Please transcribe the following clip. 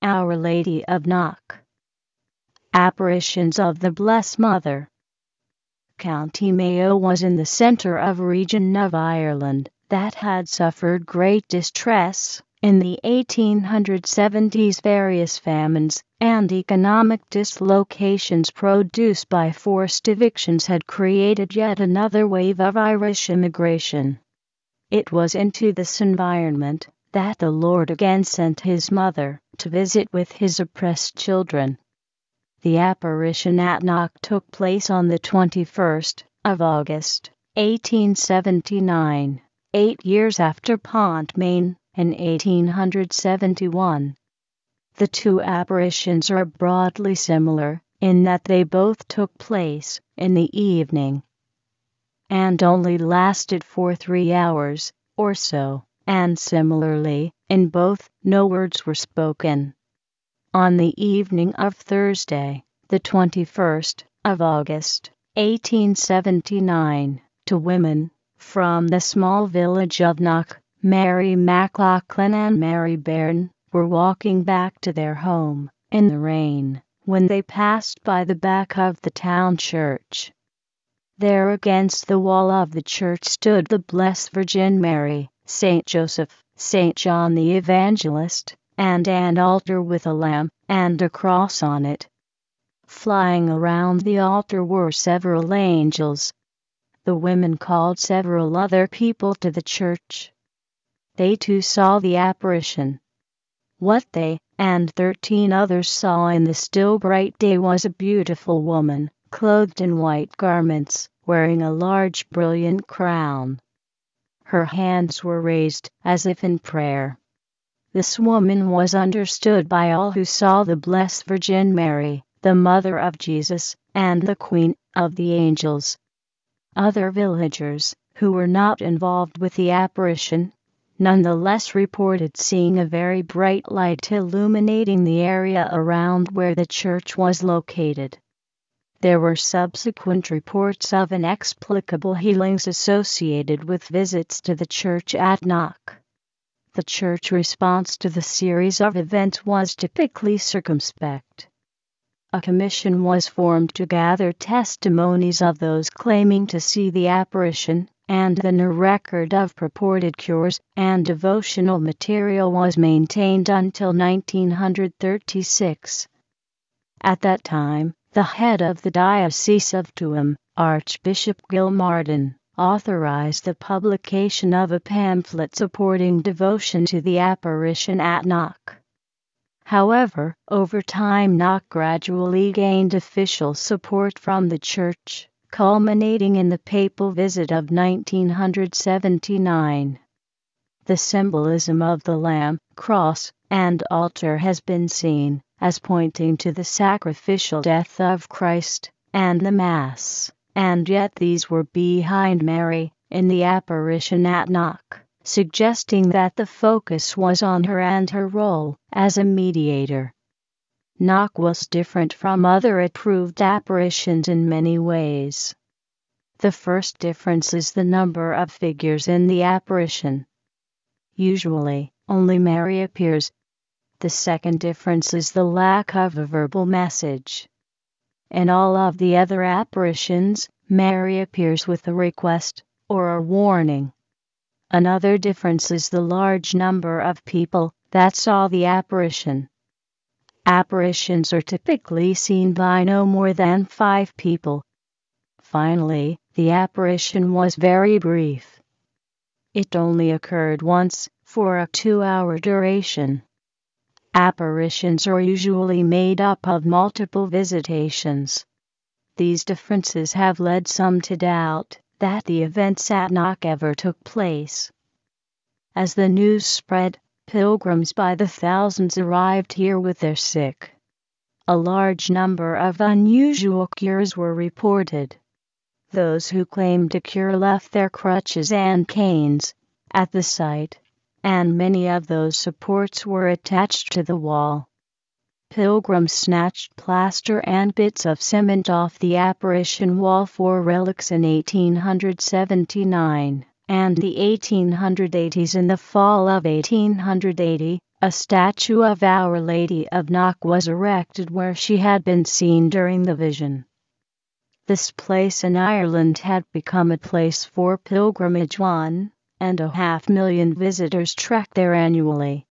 Our Lady of Knock. Apparitions of the Blessed Mother. County Mayo was in the centre of a region of Ireland that had suffered great distress in the 1870s. Various famines and economic dislocations produced by forced evictions had created yet another wave of Irish immigration. It was into this environment that the Lord again sent his mother to visit with his oppressed children. The apparition at Knock took place on the 21st of August, 1879, 8 years after Pontmain, in 1871. The two apparitions are broadly similar in that they both took place in the evening and only lasted for 3 hours or so, and similarly, in both, no words were spoken. On the evening of Thursday, the 21st of August, 1879, two women from the small village of Knock, Mary MacLachlan and Mary Byrne, were walking back to their home in the rain when they passed by the back of the town church. There against the wall of the church stood the Blessed Virgin Mary, Saint Joseph, Saint John the Evangelist, and an altar with a lamb and a cross on it. Flying around the altar were several angels. The women called several other people to the church. They too saw the apparition. What they and 13 others saw in the still bright day was a beautiful woman, clothed in white garments, wearing a large brilliant crown. Her hands were raised as if in prayer. This woman was understood by all who saw the Blessed Virgin Mary, the Mother of Jesus, and the Queen of the Angels. Other villagers, who were not involved with the apparition, nonetheless reported seeing a very bright light illuminating the area around where the church was located. There were subsequent reports of inexplicable healings associated with visits to the church at Knock. The church response to the series of events was typically circumspect. A commission was formed to gather testimonies of those claiming to see the apparition, and then a record of purported cures and devotional material was maintained until 1936. At that time, the head of the Diocese of Tuam, Archbishop Gilmartin, authorized the publication of a pamphlet supporting devotion to the apparition at Knock. However, over time Knock gradually gained official support from the church, culminating in the papal visit of 1979. The symbolism of the lamb, cross, and altar has been seen as pointing to the sacrificial death of Christ and the Mass, and yet these were behind Mary in the apparition at Knock, suggesting that the focus was on her and her role as a mediator. Knock was different from other approved apparitions in many ways. The first difference is the number of figures in the apparition. Usually, only Mary appears. The second difference is the lack of a verbal message. In all of the other apparitions, Mary appears with a request or a warning. Another difference is the large number of people that saw the apparition. Apparitions are typically seen by no more than 5 people. Finally, the apparition was very brief. It only occurred once, for a 2-hour duration. Apparitions are usually made up of multiple visitations. These differences have led some to doubt that the events at Knock ever took place. As the news spread, pilgrims by the thousands arrived here with their sick. A large number of unusual cures were reported. Those who claimed a cure left their crutches and canes at the site, and many of those supports were attached to the wall. Pilgrims snatched plaster and bits of cement off the apparition wall for relics in 1879, and the 1880s. In the fall of 1880, A statue of Our Lady of Knock was erected where she had been seen during the vision. This place in Ireland had become a place for pilgrimage. 1.5 million visitors trek there annually.